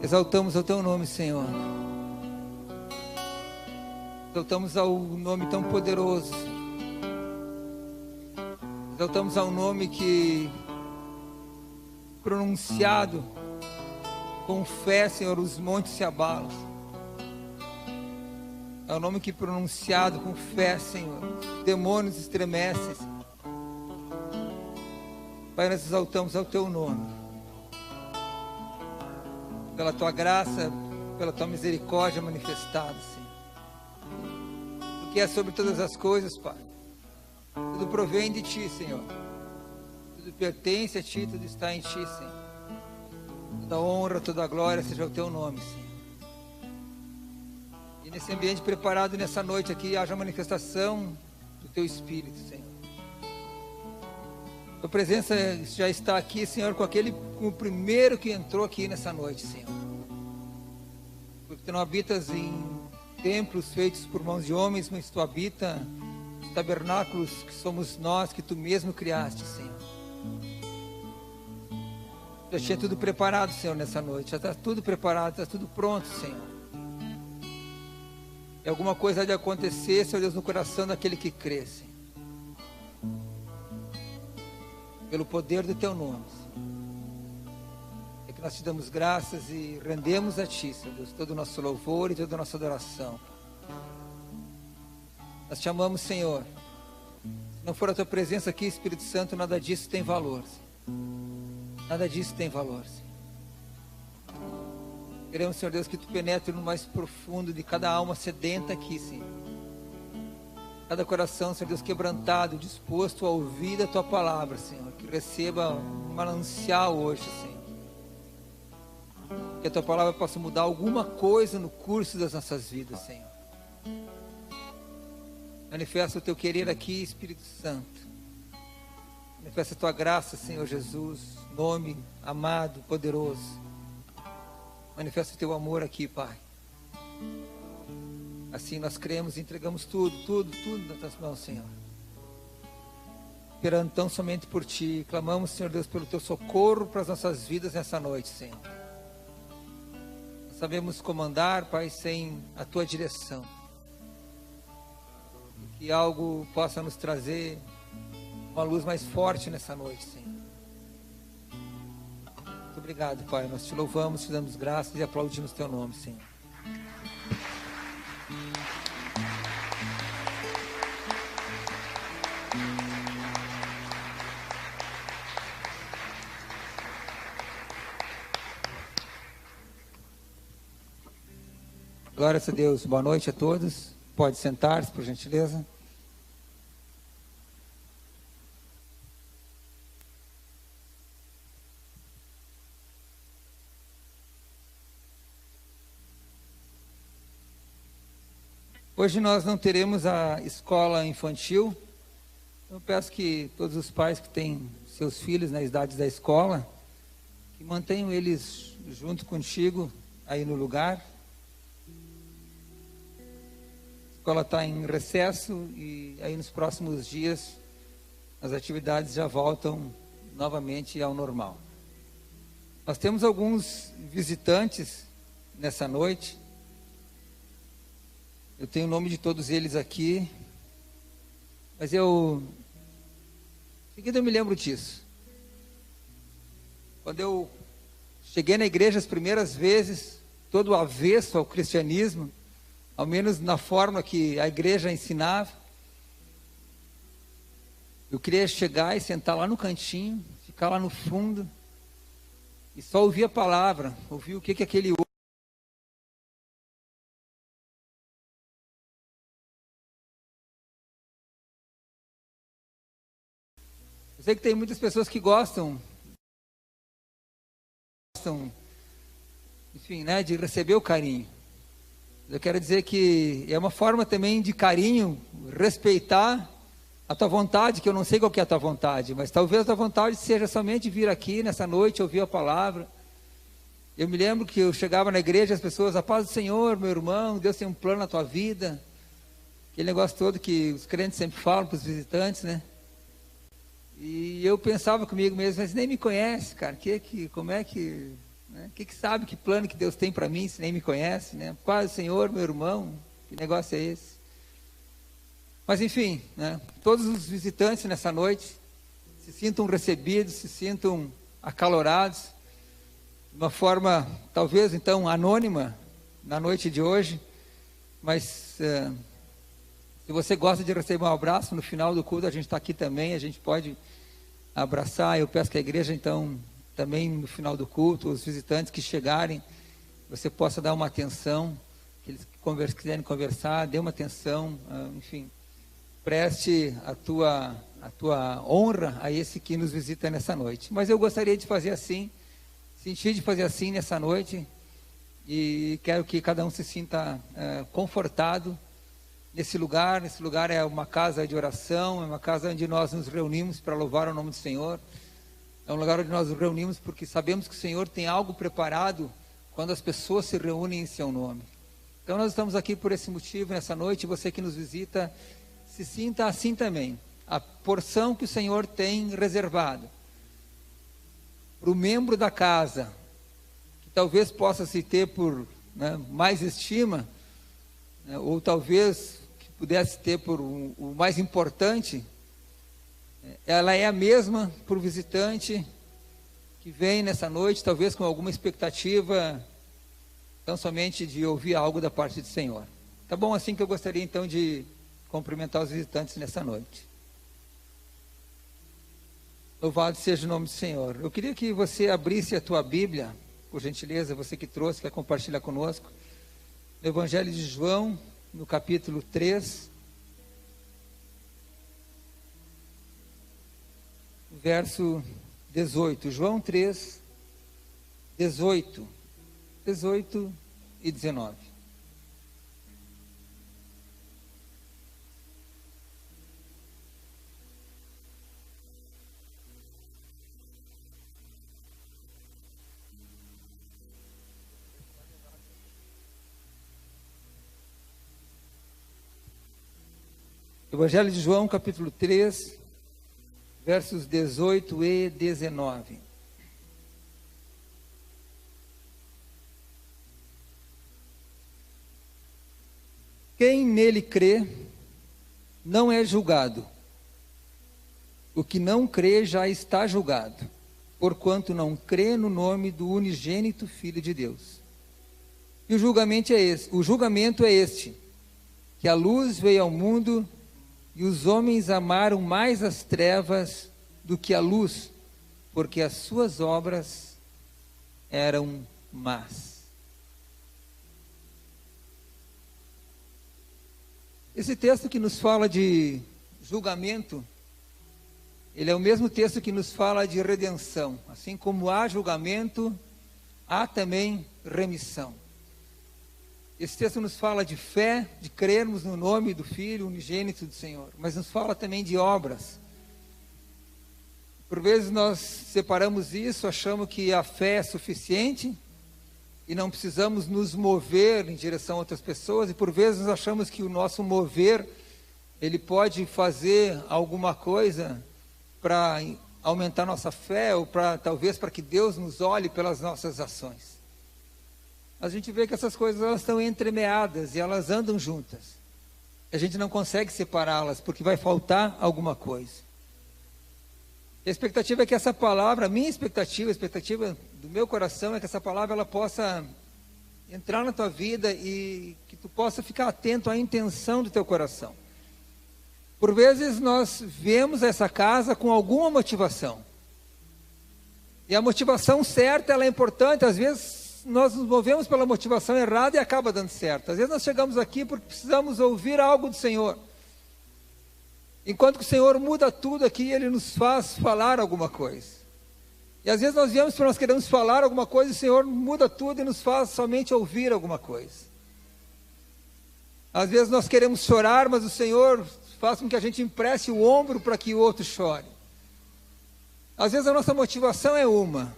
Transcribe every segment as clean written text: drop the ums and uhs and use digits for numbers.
Exaltamos o Teu nome, Senhor. Exaltamos ao nome tão poderoso. Exaltamos ao nome que, pronunciado com fé, Senhor, os montes se abalam. É o nome que, pronunciado com fé, Senhor, os demônios estremecem. Pai, nós exaltamos ao Teu nome. Pela Tua graça, pela Tua misericórdia manifestada, Senhor. Porque é sobre todas as coisas, Pai. Tudo provém de Ti, Senhor. Tudo pertence a Ti, tudo está em Ti, Senhor. Toda honra, toda glória seja o Teu nome, Senhor. E nesse ambiente preparado nessa noite aqui, haja manifestação do Teu Espírito, Senhor. Tua presença já está aqui, Senhor, com o primeiro que entrou aqui nessa noite, Senhor. Porque Tu não habitas em templos feitos por mãos de homens, mas Tu habita nos tabernáculos que somos nós, que Tu mesmo criaste, Senhor. Já tinha tudo preparado, Senhor, nessa noite. Já está tudo preparado, está tudo pronto, Senhor. E alguma coisa há de acontecer, Senhor Deus, no coração daquele que crê, Senhor. Pelo poder do Teu nome, Senhor. É que nós Te damos graças e rendemos a Ti, Senhor Deus, todo o nosso louvor e toda a nossa adoração. Nós Te amamos, Senhor. Se não for a Tua presença aqui, Espírito Santo, nada disso tem valor, Senhor. Nada disso tem valor, Senhor. Queremos, Senhor Deus, que Tu penetre no mais profundo de cada alma sedenta aqui, Senhor. Cada coração, Senhor Deus, quebrantado, disposto a ouvir a Tua palavra, Senhor. Que receba um manancial hoje, Senhor. Que a Tua palavra possa mudar alguma coisa no curso das nossas vidas, Senhor. Manifesta o Teu querer aqui, Espírito Santo. Manifesta a Tua graça, Senhor Jesus. Nome amado, poderoso. Manifesta o Teu amor aqui, Pai. Assim nós cremos e entregamos tudo nas Tuas mãos, Senhor. Esperando tão somente por Ti. Clamamos, Senhor Deus, pelo Teu socorro para as nossas vidas nessa noite, Senhor. Nós sabemos comandar, Pai, sem a Tua direção. Que algo possa nos trazer uma luz mais forte nessa noite, Senhor. Muito obrigado, Pai. Nós Te louvamos, Te damos graças e aplaudimos Teu nome, Senhor. Glórias a Deus. Boa noite a todos. Pode sentar-se, por gentileza. Hoje nós não teremos a escola infantil. Eu peço que todos os pais que têm seus filhos na idade da escola, que mantenham eles junto contigo aí no lugar. A escola está em recesso e aí nos próximos dias as atividades já voltam novamente ao normal. Nós temos alguns visitantes nessa noite. Eu tenho o nome de todos eles aqui, mas em seguida eu me lembro disso. Quando eu cheguei na igreja as primeiras vezes, todo avesso ao cristianismo, ao menos na forma que a igreja ensinava, eu queria chegar e sentar lá no cantinho, ficar lá no fundo, e só ouvir a palavra, ouvir o que aquele outro. Eu sei que tem muitas pessoas que gostam, enfim, né, de receber o carinho. Eu quero dizer que é uma forma também de carinho, respeitar a tua vontade, que eu não sei qual que é a tua vontade, mas talvez a tua vontade seja somente vir aqui nessa noite, ouvir a palavra. Eu me lembro que eu chegava na igreja, as pessoas, a paz do Senhor, meu irmão, Deus tem um plano na tua vida. Aquele negócio todo que os crentes sempre falam para os visitantes, né? E eu pensava comigo mesmo, mas nem me conhece, cara, como é que né? Que sabe que plano que Deus tem para mim, se nem me conhece, né? Quase, Senhor, meu irmão, que negócio é esse? Mas enfim, né? Todos os visitantes nessa noite se sintam recebidos, se sintam acalorados, de uma forma talvez então anônima na noite de hoje, mas se você gosta de receber um abraço no final do culto, a gente está aqui também, a gente pode abraçar. Eu peço que a igreja então também no final do culto, os visitantes que chegarem, você possa dar uma atenção, que eles quiserem conversar, dê uma atenção, enfim, preste a tua honra a esse que nos visita nessa noite. Mas eu gostaria de fazer assim, sentir de fazer assim nessa noite, e quero que cada um se sinta confortado nesse lugar. Esse lugar é uma casa de oração, é uma casa onde nós nos reunimos para louvar o nome do Senhor. É um lugar onde nós nos reunimos porque sabemos que o Senhor tem algo preparado quando as pessoas se reúnem em seu nome. Então nós estamos aqui por esse motivo nessa noite. Você que nos visita, se sinta assim também. A porção que o Senhor tem reservado para o membro da casa, que talvez possa se ter por mais estima, né, ou talvez que pudesse ter por o mais importante, ela é a mesma para o visitante que vem nessa noite, talvez com alguma expectativa, tão somente de ouvir algo da parte do Senhor. Tá bom? Assim que eu gostaria então de cumprimentar os visitantes nessa noite. Louvado seja o nome do Senhor. Eu queria que você abrisse a tua Bíblia, por gentileza, você que trouxe, quer compartilhar conosco, no Evangelho de João, no capítulo 3, verso 18. João 3, 18 e 19. Evangelho de João, capítulo 3, versos 18 e 19. Quem nele crê, não é julgado. O que não crê já está julgado, porquanto não crê no nome do unigênito Filho de Deus. E o julgamento é este, que a luz veio ao mundo, e os homens amaram mais as trevas do que a luz, porque as suas obras eram más. Esse texto que nos fala de julgamento, ele é o mesmo texto que nos fala de redenção. Assim como há julgamento, há também remissão. Esse texto nos fala de fé, de crermos no nome do Filho unigênito do Senhor, mas nos fala também de obras. Por vezes nós separamos isso, achamos que a fé é suficiente e não precisamos nos mover em direção a outras pessoas, e por vezes nós achamos que o nosso mover, ele pode fazer alguma coisa para aumentar nossa fé, ou talvez para que Deus nos olhe pelas nossas ações. A gente vê que essas coisas elas estão entremeadas e elas andam juntas. A gente não consegue separá-las porque vai faltar alguma coisa. A expectativa é que essa palavra, a expectativa do meu coração é que essa palavra ela possa entrar na tua vida e que tu possa ficar atento à intenção do teu coração. Por vezes nós vemos essa casa com alguma motivação. E a motivação certa ela é importante, às vezes nós nos movemos pela motivação errada e acaba dando certo. Às vezes nós chegamos aqui porque precisamos ouvir algo do Senhor. Enquanto que o Senhor muda tudo aqui, Ele nos faz falar alguma coisa. E às vezes nós viemos porque nós queremos falar alguma coisa, e o Senhor muda tudo e nos faz somente ouvir alguma coisa. Às vezes nós queremos chorar, mas o Senhor faz com que a gente empreste o ombro para que o outro chore. Às vezes a nossa motivação é uma,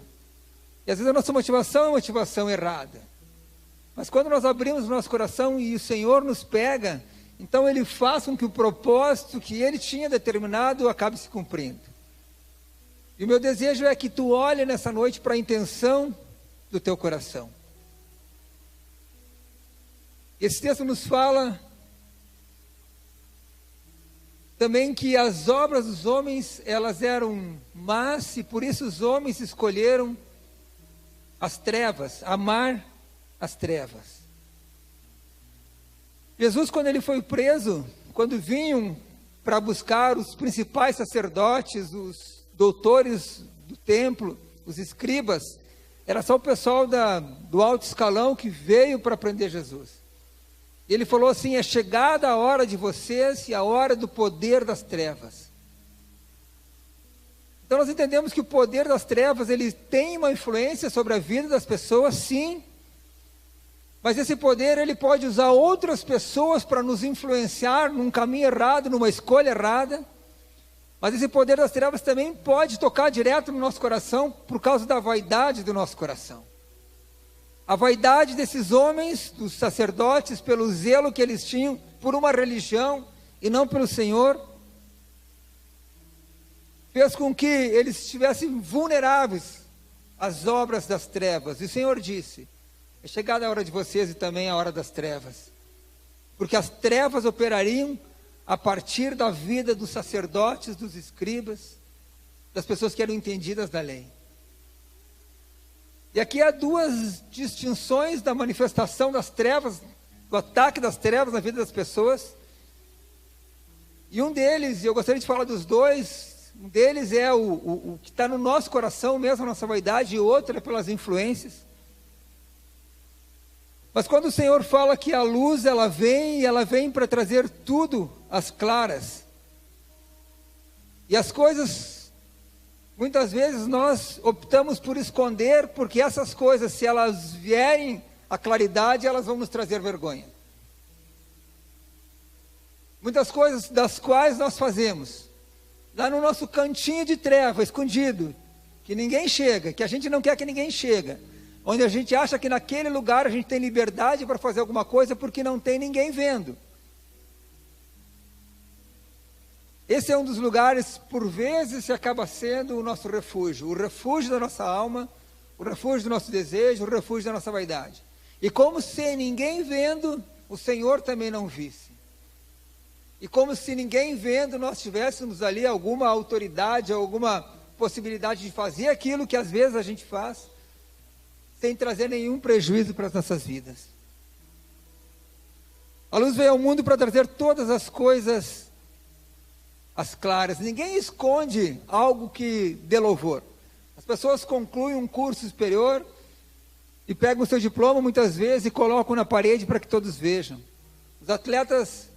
e às vezes a nossa motivação é uma motivação errada. Mas quando nós abrimos o nosso coração e o Senhor nos pega, então Ele faz com que o propósito que Ele tinha determinado acabe se cumprindo. E o meu desejo é que tu olhe nessa noite para a intenção do teu coração. Esse texto nos fala também que as obras dos homens, elas eram más, e por isso os homens escolheram as trevas, amar as trevas. Jesus, quando ele foi preso, quando vinham para buscar os principais sacerdotes, os doutores do templo, os escribas, era só o pessoal do alto escalão que veio para prender Jesus. E ele falou assim: é chegada a hora de vocês e a hora do poder das trevas. Então nós entendemos que o poder das trevas, ele tem uma influência sobre a vida das pessoas, sim, mas esse poder, ele pode usar outras pessoas para nos influenciar num caminho errado, numa escolha errada. Mas esse poder das trevas também pode tocar direto no nosso coração por causa da vaidade do nosso coração. A vaidade desses homens, dos sacerdotes, pelo zelo que eles tinham por uma religião e não pelo Senhor, fez com que eles estivessem vulneráveis às obras das trevas. E o Senhor disse: é chegada a hora de vocês e também a hora das trevas, porque as trevas operariam a partir da vida dos sacerdotes, dos escribas, das pessoas que eram entendidas da lei. E aqui há duas distinções da manifestação das trevas, do ataque das trevas na vida das pessoas. E um deles, e eu gostaria de falar dos dois, um deles é o que está no nosso coração mesmo, a nossa vaidade, e o outro é pelas influências. Mas quando o Senhor fala que a luz, ela vem para trazer tudo às claras. E as coisas, muitas vezes nós optamos por esconder, porque essas coisas, se elas vierem à claridade, elas vão nos trazer vergonha. Muitas coisas das quais nós fazemos, lá no nosso cantinho de treva, escondido, que ninguém chega, que a gente não quer que ninguém chegue, onde a gente acha que naquele lugar a gente tem liberdade para fazer alguma coisa, porque não tem ninguém vendo. Esse é um dos lugares, por vezes, que acaba sendo o nosso refúgio, o refúgio da nossa alma, o refúgio do nosso desejo, o refúgio da nossa vaidade. E como se ninguém vendo, o Senhor também não visse. E como se ninguém vendo, nós tivéssemos ali alguma autoridade, alguma possibilidade de fazer aquilo que às vezes a gente faz, sem trazer nenhum prejuízo para as nossas vidas. A luz veio ao mundo para trazer todas as coisas às claras. Ninguém esconde algo que dê louvor. As pessoas concluem um curso superior e pegam o seu diploma muitas vezes e colocam na parede para que todos vejam. Os atletas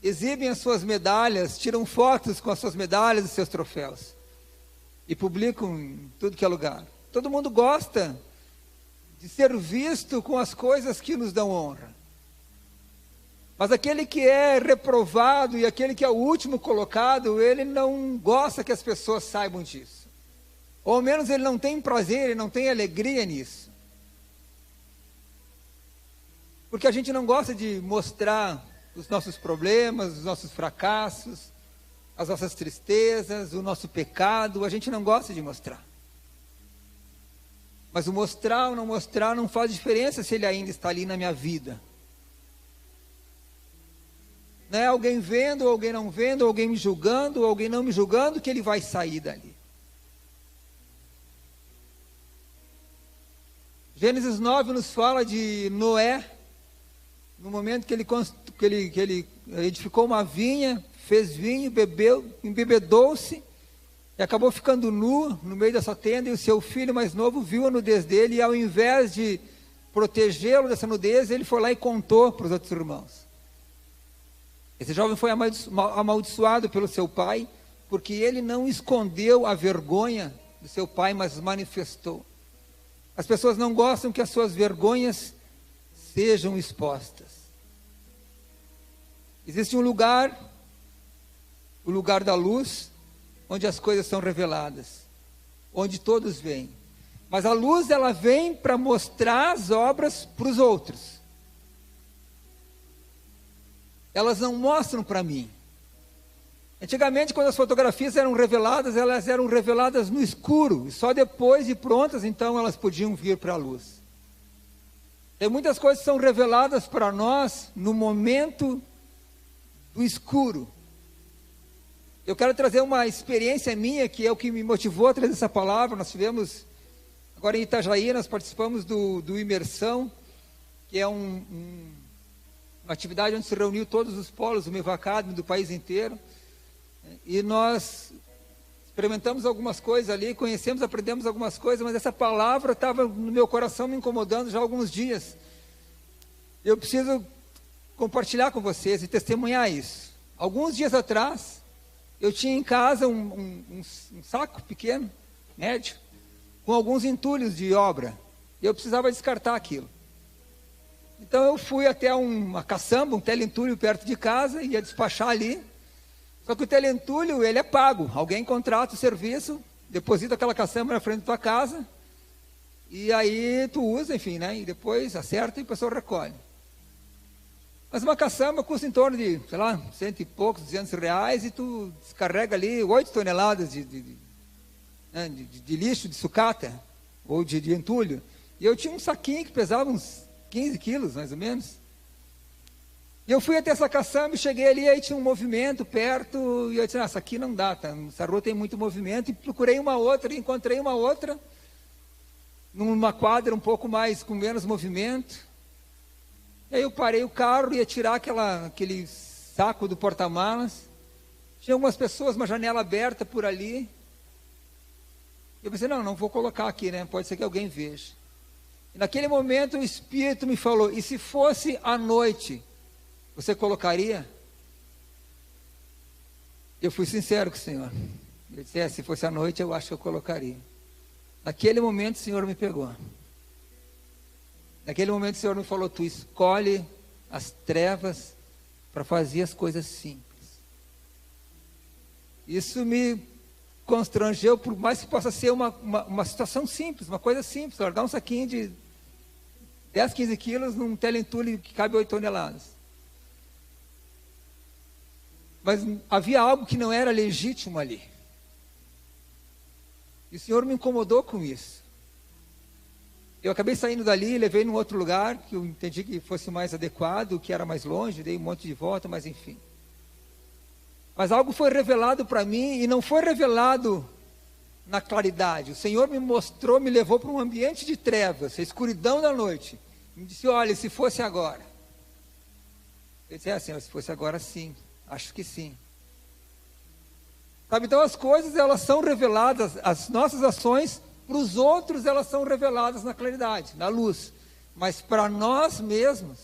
exibem as suas medalhas, tiram fotos com as suas medalhas e seus troféus e publicam em tudo que é lugar. Todo mundo gosta de ser visto com as coisas que nos dão honra. Mas aquele que é reprovado e aquele que é o último colocado, ele não gosta que as pessoas saibam disso. Ou ao menos ele não tem prazer, ele não tem alegria nisso. Porque a gente não gosta de mostrar os nossos problemas, os nossos fracassos, as nossas tristezas, o nosso pecado, a gente não gosta de mostrar. Mas o mostrar ou não mostrar não faz diferença se ele ainda está ali na minha vida. Não é alguém vendo, ou alguém não vendo, ou alguém me julgando, ou alguém não me julgando, que ele vai sair dali. Gênesis 9 nos fala de Noé, no momento que ele edificou uma vinha, fez vinho, bebeu, embebedou-se, e acabou ficando nu no meio dessa tenda, e o seu filho mais novo viu a nudez dele, e ao invés de protegê-lo dessa nudez, ele foi lá e contou para os outros irmãos. Esse jovem foi amaldiçoado pelo seu pai, porque ele não escondeu a vergonha do seu pai, mas manifestou. As pessoas não gostam que as suas vergonhas sejam expostas. Existe um lugar, o lugar da luz, onde as coisas são reveladas, onde todos veem. Mas a luz, ela vem para mostrar as obras para os outros. Elas não mostram para mim. Antigamente, quando as fotografias eram reveladas, elas eram reveladas no escuro, e só depois de prontas, então, elas podiam vir para a luz. Tem muitas coisas que são reveladas para nós no momento do escuro. Eu quero trazer uma experiência minha, que é o que me motivou a trazer essa palavra. Nós tivemos, agora em Itajaí, nós participamos do Imersão, que é uma atividade onde se reuniu todos os polos do Meva Academy do país inteiro. E nós experimentamos algumas coisas ali, conhecemos, aprendemos algumas coisas, mas essa palavra estava no meu coração me incomodando já há alguns dias. Eu preciso compartilhar com vocês e testemunhar isso. Alguns dias atrás, eu tinha em casa um saco pequeno, médio, com alguns entulhos de obra. E eu precisava descartar aquilo. Então eu fui até uma caçamba, um teleentulho perto de casa, ia despachar ali. Só que o teleentulho, ele é pago. Alguém contrata o serviço, deposita aquela caçamba na frente da tua casa, e aí tu usa, enfim, né? E depois acerta e a pessoa recolhe. Mas uma caçamba custa em torno de, sei lá, 100 e poucos, R$200, e tu descarrega ali 8 toneladas de lixo, de sucata, ou de entulho. E eu tinha um saquinho que pesava uns 15 quilos, mais ou menos. E eu fui até essa caçamba e cheguei ali, aí tinha um movimento perto, e eu disse, essa aqui não dá, tá? Essa rua tem muito movimento, e procurei uma outra, e encontrei uma outra, numa quadra um pouco mais, com menos movimento. E aí eu parei o carro, ia tirar aquele saco do porta-malas, tinha algumas pessoas, uma janela aberta por ali. Eu pensei, não vou colocar aqui, né? Pode ser que alguém veja. E naquele momento o Espírito me falou, e se fosse à noite, você colocaria? Eu fui sincero com o Senhor. Eu disse, se fosse à noite, eu acho que eu colocaria. Naquele momento o Senhor me pegou. Naquele momento o Senhor me falou, tu escolhe as trevas para fazer as coisas simples. Isso me constrangeu, por mais que possa ser uma situação simples, uma coisa simples, largar um saquinho de 10, 15 quilos num teleentulho que cabe 8 toneladas. Mas havia algo que não era legítimo ali. E o Senhor me incomodou com isso. Eu acabei saindo dali, levei num outro lugar, que eu entendi que fosse mais adequado, que era mais longe, dei um monte de volta, mas enfim. Mas algo foi revelado para mim, e não foi revelado na claridade. O Senhor me mostrou, me levou para um ambiente de trevas, a escuridão da noite. Me disse, olha, se fosse agora. Eu disse, assim, se fosse agora sim. Acho que sim. Sabe, então as coisas, elas são reveladas, as nossas ações, para os outros, elas são reveladas na claridade, na luz. Mas para nós mesmos,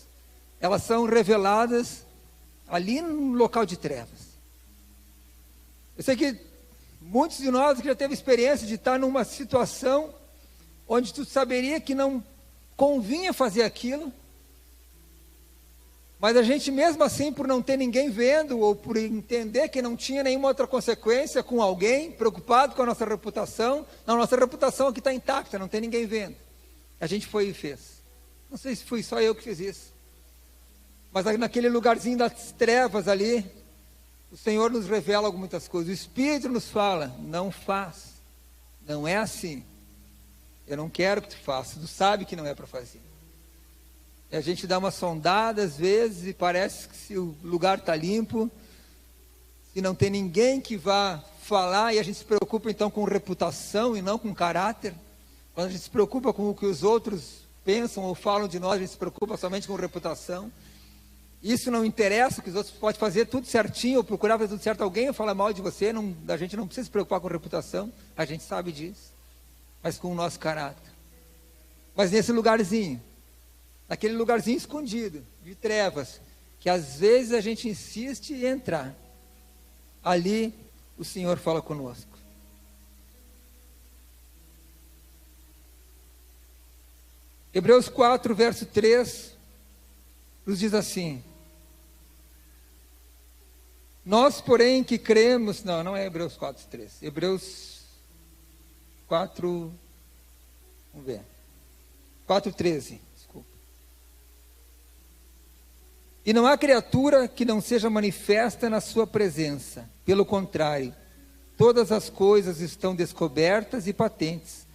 elas são reveladas ali no local de trevas. Eu sei que muitos de nós que já teve experiência de estar numa situação onde tu saberia que não convinha fazer aquilo, mas a gente mesmo assim, por não ter ninguém vendo, ou por entender que não tinha nenhuma outra consequência com alguém, preocupado com a nossa reputação, não, nossa reputação aqui está intacta, não tem ninguém vendo. A gente foi e fez. Não sei se fui só eu que fiz isso. Mas naquele lugarzinho das trevas ali, o Senhor nos revela muitas coisas. O Espírito nos fala, não faz. Não é assim. Eu não quero que tu faça. Tu sabe que não é para fazer. E a gente dá uma sondada às vezes e parece que se o lugar está limpo, se não tem ninguém que vá falar, e a gente se preocupa então com reputação e não com caráter. Quando a gente se preocupa com o que os outros pensam ou falam de nós, a gente se preocupa somente com reputação. Isso não interessa, que os outros podem fazer tudo certinho, ou procurar fazer tudo certo. Alguém fala mal de você, a gente não precisa se preocupar com reputação, a gente sabe disso, mas com o nosso caráter. Mas nesse lugarzinho, naquele lugarzinho escondido, de trevas, que às vezes a gente insiste em entrar, ali o Senhor fala conosco. Hebreus 4, verso 3, nos diz assim: nós, porém, que cremos... Não é Hebreus 4, 3. Hebreus 4... Vamos ver. 4, 13. Desculpa. E não há criatura que não seja manifesta na sua presença. Pelo contrário, todas as coisas estão descobertas e patentes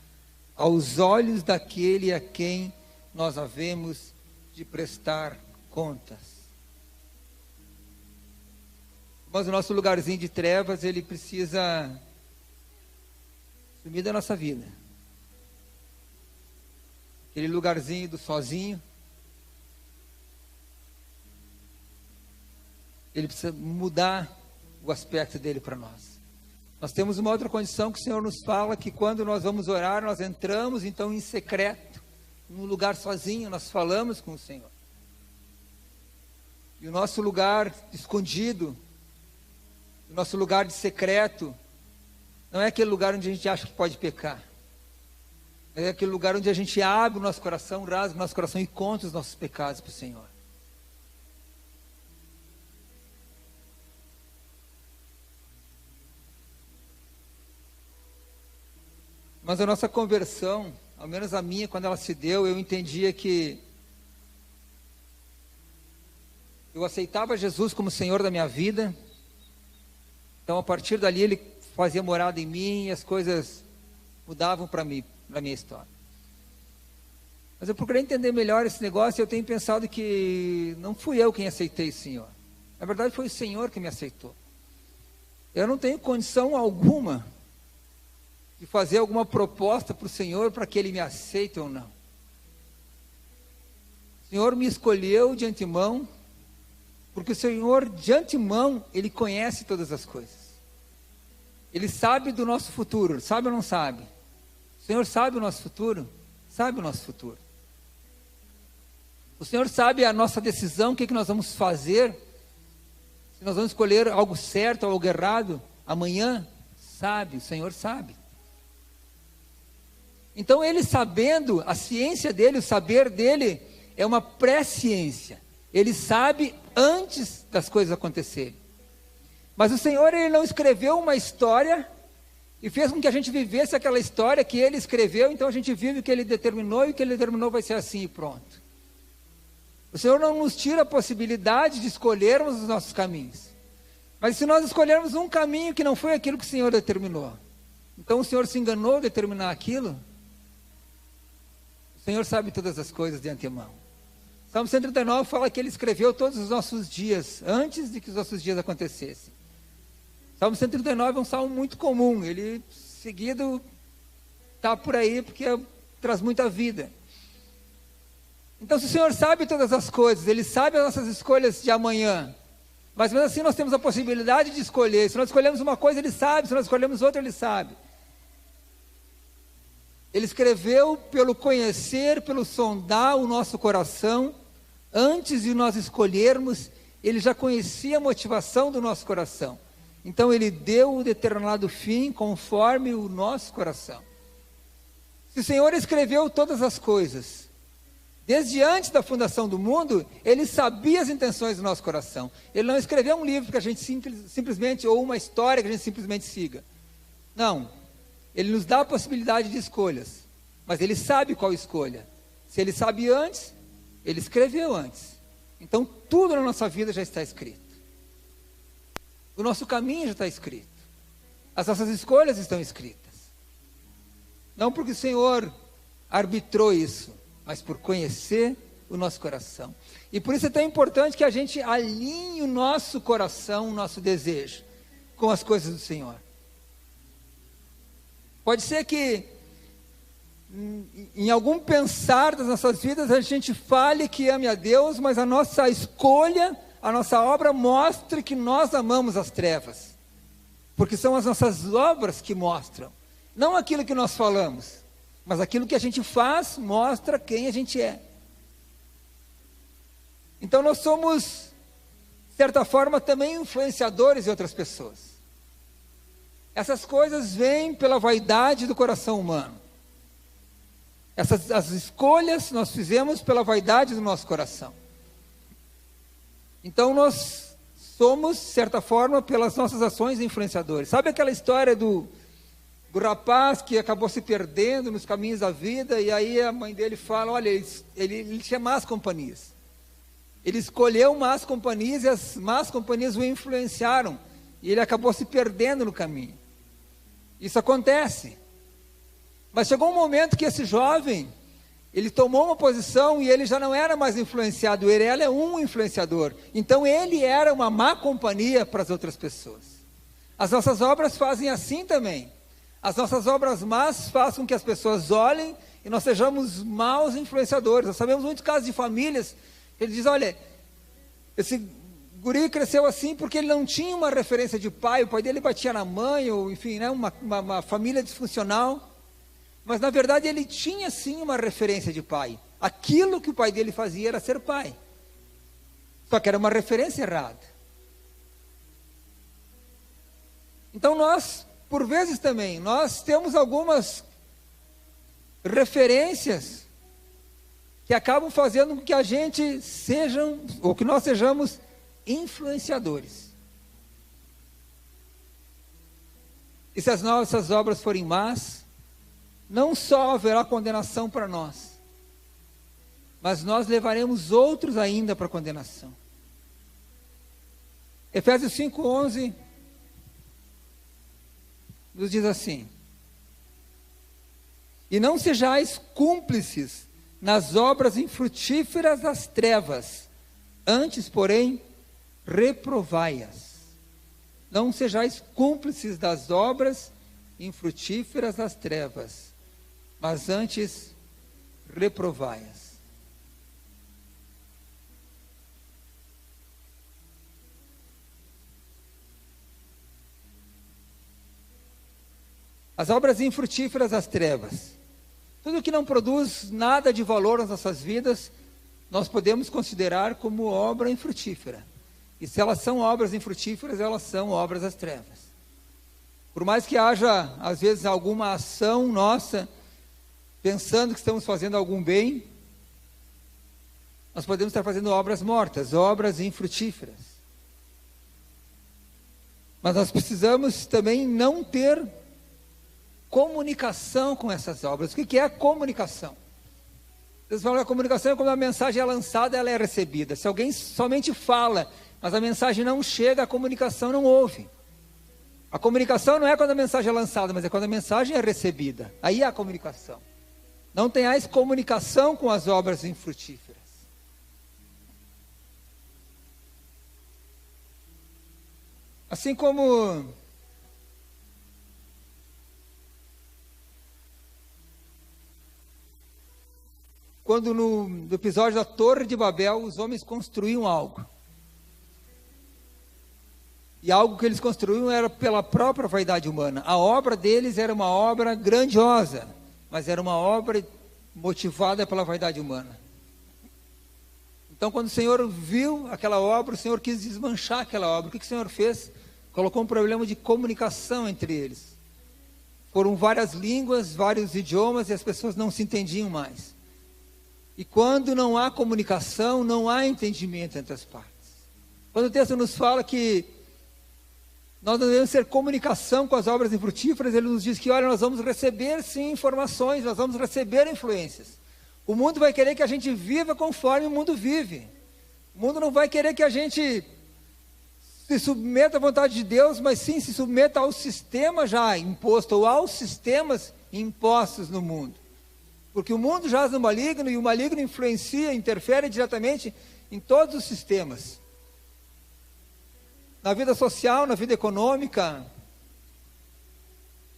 aos olhos daquele a quem nós havemos de prestar contas. Mas o nosso lugarzinho de trevas, ele precisa sumir da nossa vida. Aquele lugarzinho do sozinho, ele precisa mudar o aspecto dele para nós. Nós temos uma outra condição que o Senhor nos fala, que quando nós vamos orar, nós entramos então em secreto, num lugar sozinho, nós falamos com o Senhor. E o nosso lugar escondido, o nosso lugar de secreto, não é aquele lugar onde a gente acha que pode pecar. É aquele lugar onde a gente abre o nosso coração, rasga o nosso coração e conta os nossos pecados para o Senhor. Mas a nossa conversão, ao menos a minha, quando ela se deu, eu entendia que eu aceitava Jesus como Senhor da minha vida. Então, a partir dali, Ele fazia morada em mim e as coisas mudavam para mim, na minha história. Mas eu procurei entender melhor esse negócio e eu tenho pensado que não fui eu quem aceitei o Senhor. Na verdade, foi o Senhor que me aceitou. Eu não tenho condição alguma de fazer alguma proposta para o Senhor para que Ele me aceite ou não. O Senhor me escolheu de antemão, porque o Senhor de antemão, Ele conhece todas as coisas. Ele sabe do nosso futuro, sabe ou não sabe? O Senhor sabe o nosso futuro? Sabe o nosso futuro. O Senhor sabe a nossa decisão, o que nós vamos fazer, se nós vamos escolher algo certo ou algo errado amanhã, sabe, o Senhor sabe. Então Ele sabendo, a ciência dele, o saber dele, é uma pré-ciência. Ele sabe antes das coisas acontecerem. Mas o Senhor, Ele não escreveu uma história e fez com que a gente vivesse aquela história que Ele escreveu, então a gente vive o que Ele determinou e o que Ele determinou vai ser assim e pronto. O Senhor não nos tira a possibilidade de escolhermos os nossos caminhos. Mas se nós escolhermos um caminho que não foi aquilo que o Senhor determinou, então o Senhor se enganou ao determinar aquilo. O Senhor sabe todas as coisas de antemão. Salmo 139 fala que Ele escreveu todos os nossos dias, antes de que os nossos dias acontecessem. Salmo 139 é um salmo muito comum, ele seguido está por aí porque traz muita vida. Então se o Senhor sabe todas as coisas, Ele sabe as nossas escolhas de amanhã, mas mesmo assim nós temos a possibilidade de escolher. Se nós escolhemos uma coisa, Ele sabe, se nós escolhemos outra, Ele sabe. Ele escreveu pelo conhecer, pelo sondar o nosso coração. Antes de nós escolhermos, Ele já conhecia a motivação do nosso coração. Então Ele deu o determinado fim conforme o nosso coração. Se o Senhor escreveu todas as coisas, desde antes da fundação do mundo, Ele sabia as intenções do nosso coração. Ele não escreveu um livro que a gente simplesmente, ou uma história que a gente simplesmente siga. Não. Ele nos dá a possibilidade de escolhas, mas Ele sabe qual escolha. Se Ele sabe antes, Ele escreveu antes. Então tudo na nossa vida já está escrito. O nosso caminho já está escrito. As nossas escolhas estão escritas. Não porque o Senhor arbitrou isso, mas por conhecer o nosso coração. E por isso é tão importante que a gente alinhe o nosso coração, o nosso desejo, com as coisas do Senhor. Pode ser que em algum pensar das nossas vidas a gente fale que ame a Deus, mas a nossa escolha, a nossa obra mostre que nós amamos as trevas. Porque são as nossas obras que mostram, não aquilo que nós falamos, mas aquilo que a gente faz mostra quem a gente é. Então nós somos, de certa forma, também influenciadores de outras pessoas. Essas coisas vêm pela vaidade do coração humano. As escolhas nós fizemos pela vaidade do nosso coração. Então nós somos, de certa forma, pelas nossas ações influenciadores. Sabe aquela história do rapaz que acabou se perdendo nos caminhos da vida, e aí a mãe dele fala, olha, ele tinha más companhias. Ele escolheu más companhias e as más companhias o influenciaram. E ele acabou se perdendo no caminho. Isso acontece. Mas chegou um momento que esse jovem, ele tomou uma posição e ele já não era mais influenciado. Ele era um influenciador. Então ele era uma má companhia para as outras pessoas. As nossas obras fazem assim também. As nossas obras más fazem com que as pessoas olhem e nós sejamos maus influenciadores. Nós sabemos muitos casos de famílias que ele diz, olha, esse guri cresceu assim porque ele não tinha uma referência de pai, o pai dele batia na mãe, ou enfim, né, uma família disfuncional. Mas na verdade ele tinha sim uma referência de pai. Aquilo que o pai dele fazia era ser pai. Só que era uma referência errada. Então nós, por vezes também, nós temos algumas referências que acabam fazendo com que a gente sejam, ou que nós sejamos influenciadores. E se as nossas obras forem más, não só haverá condenação para nós, mas nós levaremos outros ainda para a condenação. Efésios 5:11 nos diz assim: e não sejais cúmplices nas obras infrutíferas das trevas, antes, porém, reprovai-as. Não sejais cúmplices das obras infrutíferas das trevas, mas antes reprovai-as. As obras infrutíferas das trevas. Tudo que não produz nada de valor nas nossas vidas, nós podemos considerar como obra infrutífera. E se elas são obras infrutíferas, elas são obras das trevas. Por mais que haja, às vezes, alguma ação nossa, pensando que estamos fazendo algum bem, nós podemos estar fazendo obras mortas, obras infrutíferas. Mas nós precisamos também não ter comunicação com essas obras. O que é a comunicação? Vocês falam que a comunicação é quando a mensagem é lançada, ela é recebida. Se alguém somente fala, mas a mensagem não chega, a comunicação não ouve. A comunicação não é quando a mensagem é lançada, mas é quando a mensagem é recebida. Aí há a comunicação. Não tenhais comunicação com as obras infrutíferas. Assim como quando no episódio da Torre de Babel, os homens construíam algo. E algo que eles construíam era pela própria vaidade humana. A obra deles era uma obra grandiosa, mas era uma obra motivada pela vaidade humana. Então, quando o Senhor viu aquela obra, o Senhor quis desmanchar aquela obra. O que o Senhor fez? Colocou um problema de comunicação entre eles. Foram várias línguas, vários idiomas, e as pessoas não se entendiam mais. E quando não há comunicação, não há entendimento entre as partes. Quando o texto nos fala que nós não devemos ter comunicação com as obras infrutíferas, ele nos diz que, olha, nós vamos receber sim informações, nós vamos receber influências. O mundo vai querer que a gente viva conforme o mundo vive. O mundo não vai querer que a gente se submeta à vontade de Deus, mas sim se submeta ao sistema já imposto, ou aos sistemas impostos no mundo. Porque o mundo jaz no maligno, e o maligno influencia, interfere diretamente em todos os sistemas. Na vida social, na vida econômica,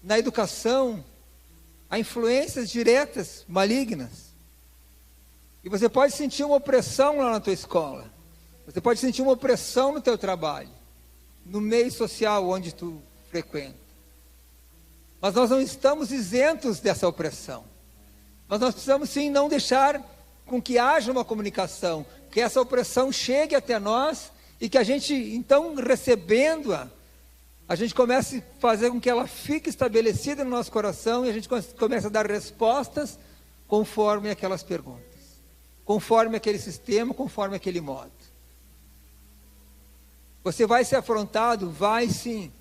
na educação, há influências diretas, malignas. E você pode sentir uma opressão lá na tua escola. Você pode sentir uma opressão no teu trabalho, no meio social onde tu frequenta. Mas nós não estamos isentos dessa opressão. Mas nós precisamos sim não deixar com que haja uma comunicação, que essa opressão chegue até nós e que a gente, então, recebendo-a, a gente comece a fazer com que ela fique estabelecida no nosso coração e a gente comece a dar respostas conforme aquelas perguntas, conforme aquele sistema, conforme aquele modo. Você vai ser afrontado? Vai sim.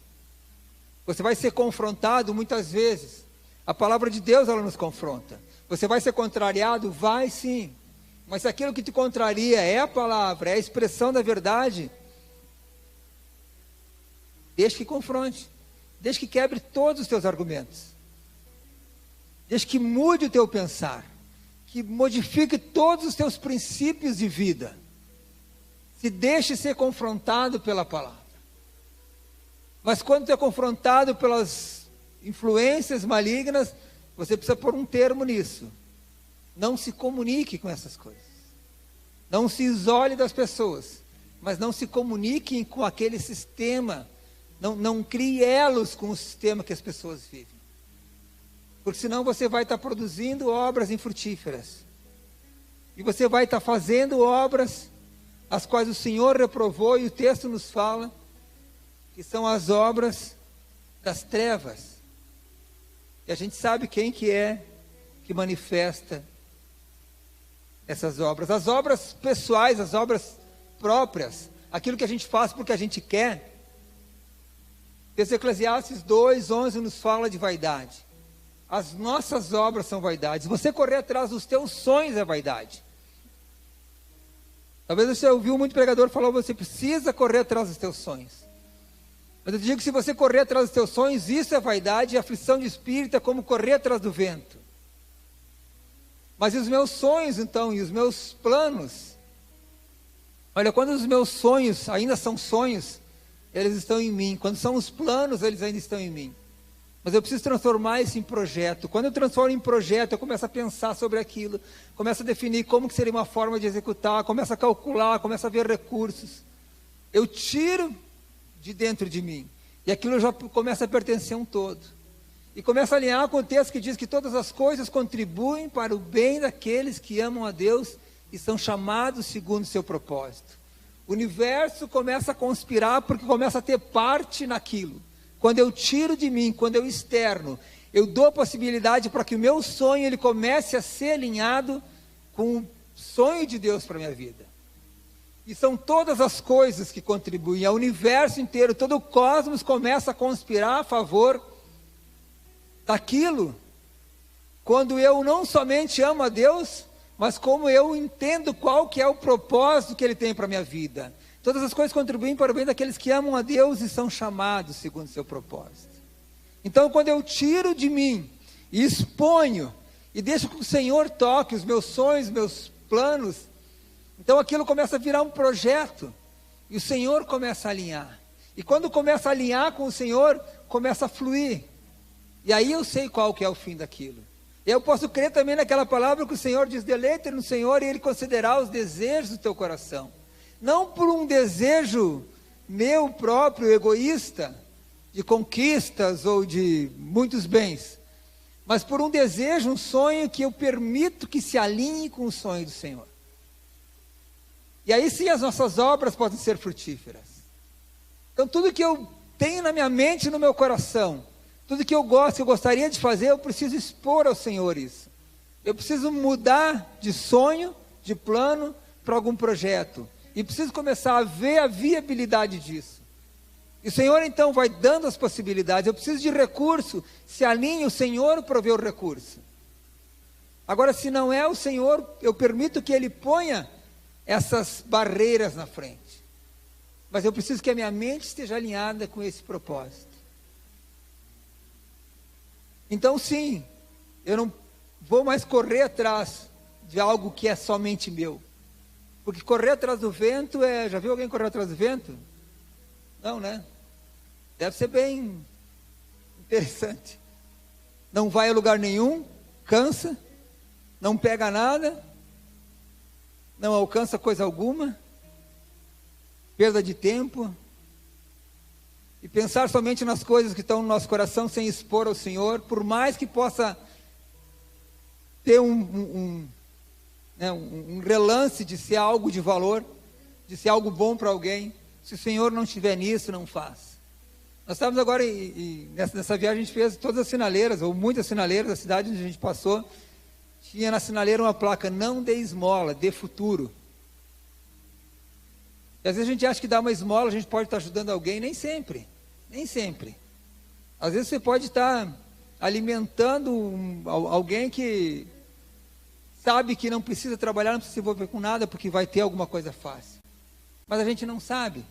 Você vai ser confrontado muitas vezes. A palavra de Deus, ela nos confronta. Você vai ser contrariado? Vai sim. Mas se aquilo que te contraria é a palavra, é a expressão da verdade, deixa que confronte, deixa que quebre todos os teus argumentos, deixa que mude o teu pensar, que modifique todos os teus princípios de vida. Se deixe ser confrontado pela palavra. Mas quando tu é confrontado pelas influências malignas, você precisa pôr um termo nisso. Não se comunique com essas coisas. Não se isole das pessoas, mas não se comunique com aquele sistema. Não crie elos com o sistema que as pessoas vivem. Porque senão você vai estar produzindo obras infrutíferas. E você vai estar fazendo obras as quais o Senhor reprovou, e o texto nos fala que são as obras das trevas. E a gente sabe quem que é que manifesta essas obras. As obras pessoais, as obras próprias, aquilo que a gente faz porque a gente quer. Esse Eclesiastes 2:11 nos fala de vaidade. As nossas obras são vaidades. Você correr atrás dos teus sonhos é vaidade. Talvez você ouviu muito pregador falar, você precisa correr atrás dos teus sonhos. Mas eu digo que se você correr atrás dos teus sonhos, isso é vaidade, e aflição de espírito é como correr atrás do vento. Mas e os meus sonhos então, e os meus planos? Olha, quando os meus sonhos ainda são sonhos, eles estão em mim. Quando são os planos, eles ainda estão em mim. Mas eu preciso transformar isso em projeto. Quando eu transformo em projeto, eu começo a pensar sobre aquilo, começo a definir como que seria uma forma de executar, começo a calcular, começo a ver recursos. Eu tiro de dentro de mim, e aquilo já começa a pertencer a um todo. E começa a alinhar com o texto que diz que todas as coisas contribuem para o bem daqueles que amam a Deus e são chamados segundo o seu propósito. O universo começa a conspirar porque começa a ter parte naquilo. Quando eu tiro de mim, quando eu externo, eu dou a possibilidade para que o meu sonho ele comece a ser alinhado com o sonho de Deus para a minha vida. E são todas as coisas que contribuem, o universo inteiro, todo o cosmos começa a conspirar a favor daquilo, quando eu não somente amo a Deus, mas como eu entendo qual que é o propósito que Ele tem para a minha vida. Todas as coisas contribuem para o bem daqueles que amam a Deus e são chamados segundo o seu propósito. Então, quando eu tiro de mim e exponho, e deixo que o Senhor toque os meus sonhos, meus planos, então aquilo começa a virar um projeto, e o Senhor começa a alinhar. E quando começa a alinhar com o Senhor, começa a fluir. E aí eu sei qual que é o fim daquilo. Eu posso crer também naquela palavra que o Senhor diz, deleita no Senhor e Ele concederá os desejos do teu coração. Não por um desejo meu próprio, egoísta, de conquistas ou de muitos bens, mas por um desejo, um sonho que eu permito que se alinhe com o sonho do Senhor. E aí sim as nossas obras podem ser frutíferas. Então tudo que eu tenho na minha mente e no meu coração, tudo que eu gosto, que eu gostaria de fazer, eu preciso expor ao Senhor isso. Eu preciso mudar de sonho, de plano, para algum projeto. E preciso começar a ver a viabilidade disso. E o Senhor então vai dando as possibilidades. Eu preciso de recurso, se alinha, o Senhor provê o recurso. Agora, se não é o Senhor, eu permito que Ele ponha essas barreiras na frente. Mas eu preciso que a minha mente esteja alinhada com esse propósito. Então sim, eu não vou mais correr atrás de algo que é somente meu. Porque correr atrás do vento é... Já viu alguém correr atrás do vento? Não, né? Deve ser bem interessante. Não vai a lugar nenhum, cansa, não pega nada, não alcança coisa alguma, perda de tempo. E pensar somente nas coisas que estão no nosso coração sem expor ao Senhor, por mais que possa ter um relance de ser algo de valor, de ser algo bom para alguém, se o Senhor não estiver nisso, não faz. Nós estávamos agora, nessa viagem a gente fez todas as sinaleiras, ou muitas sinaleiras da cidade onde a gente passou, tinha na sinaleira uma placa, não dê esmola, dê futuro. E às vezes a gente acha que dar uma esmola, a gente pode estar ajudando alguém, nem sempre, nem sempre. Às vezes você pode estar alimentando alguém que sabe que não precisa trabalhar, não precisa se envolver com nada, porque vai ter alguma coisa fácil. Mas a gente não sabe.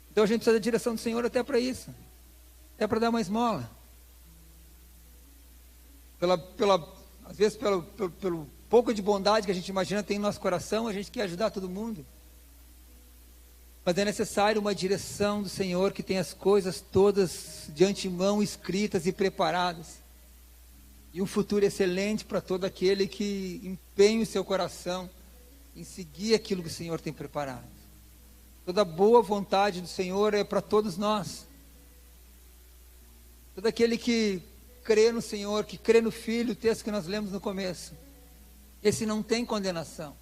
Então a gente precisa da direção do Senhor até para isso. Até para dar uma esmola. Às vezes pelo pouco de bondade que a gente imagina tem no nosso coração, a gente quer ajudar todo mundo. Mas é necessário uma direção do Senhor que tem as coisas todas de antemão escritas e preparadas. E um futuro excelente para todo aquele que empenha o seu coração em seguir aquilo que o Senhor tem preparado. Toda boa vontade do Senhor é para todos nós. Todo aquele que crê no Senhor, que crê no Filho, o texto que nós lemos no começo, esse não tem condenação.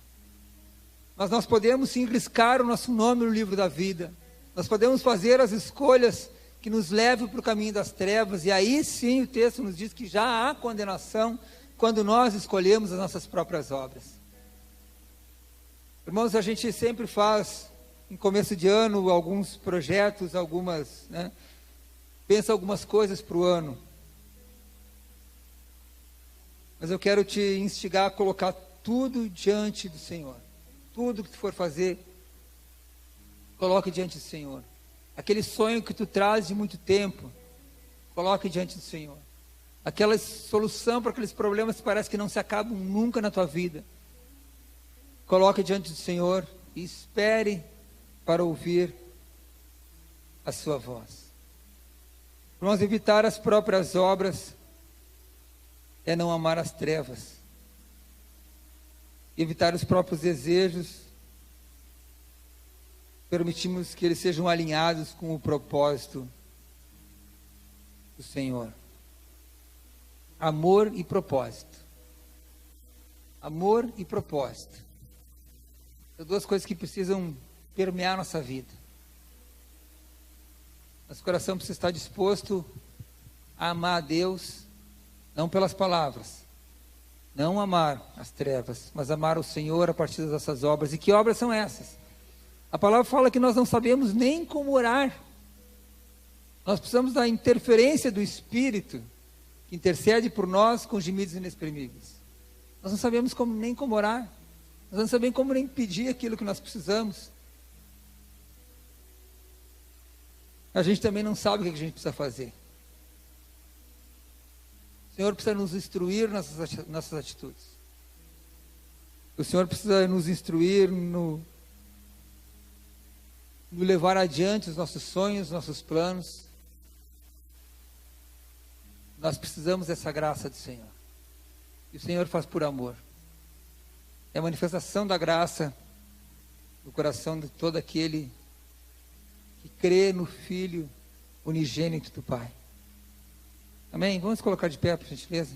Mas nós podemos sim riscar o nosso nome no livro da vida. Nós podemos fazer as escolhas que nos levem para o caminho das trevas. E aí sim o texto nos diz que já há condenação quando nós escolhemos as nossas próprias obras. Irmãos, a gente sempre faz, em começo de ano, alguns projetos, pensa algumas coisas para o ano. Mas eu quero te instigar a colocar tudo diante do Senhor. Tudo que tu for fazer, coloque diante do Senhor. Aquele sonho que tu traz de muito tempo, coloque diante do Senhor. Aquela solução para aqueles problemas que parece que não se acabam nunca na tua vida, coloque diante do Senhor e espere para ouvir a sua voz. Irmãos, evitar as próprias obras é não amar as trevas. Evitar os próprios desejos, permitimos que eles sejam alinhados com o propósito do Senhor. Amor e propósito. Amor e propósito. São duas coisas que precisam permear nossa vida. Nosso coração precisa estar disposto a amar a Deus, não pelas palavras, não amar as trevas, mas amar o Senhor a partir das nossas obras. E que obras são essas? A palavra fala que nós não sabemos nem como orar. Nós precisamos da interferência do Espírito, que intercede por nós com gemidos inexprimíveis. Nós não sabemos nem como orar. Nós não sabemos como nem pedir aquilo que nós precisamos. A gente também não sabe o que a gente precisa fazer. O Senhor precisa nos instruir nossas atitudes. O Senhor precisa nos instruir no levar adiante os nossos sonhos, nossos planos. Nós precisamos dessa graça do Senhor. E o Senhor faz por amor. É a manifestação da graça no coração de todo aquele que crê no Filho unigênito do Pai. Amém? Vamos colocar de pé, por gentileza.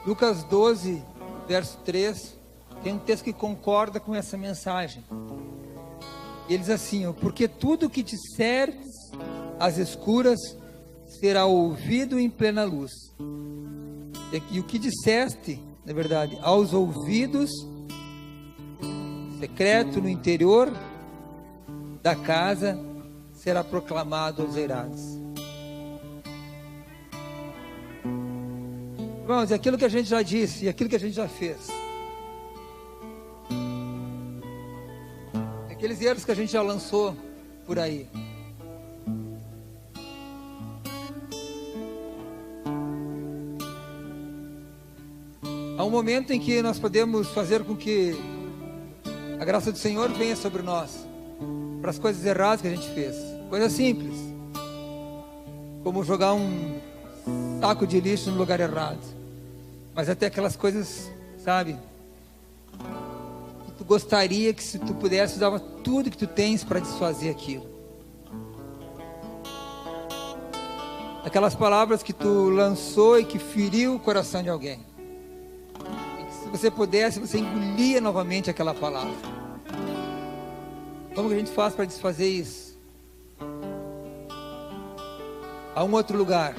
Lucas 12, verso 3, tem um texto que concorda com essa mensagem. E ele diz assim: porque tudo que disseres às escuras será ouvido em plena luz. E o que disseste, na verdade, aos ouvidos, secreto no interior da casa, será proclamado aos eirados. Irmãos, é aquilo que a gente já disse e aquilo que a gente já fez. Aqueles erros que a gente já lançou por aí. Há um momento em que nós podemos fazer com que a graça do Senhor venha sobre nós, para as coisas erradas que a gente fez. Coisa simples, como jogar um saco de lixo no lugar errado. Mas até aquelas coisas, sabe, que tu gostaria que, se tu pudesse, usava tudo que tu tens para desfazer aquilo. Aquelas palavras que tu lançou e que feriu o coração de alguém. E que, se você pudesse, você engolia novamente aquela palavra. Como que a gente faz para desfazer isso? Há um outro lugar,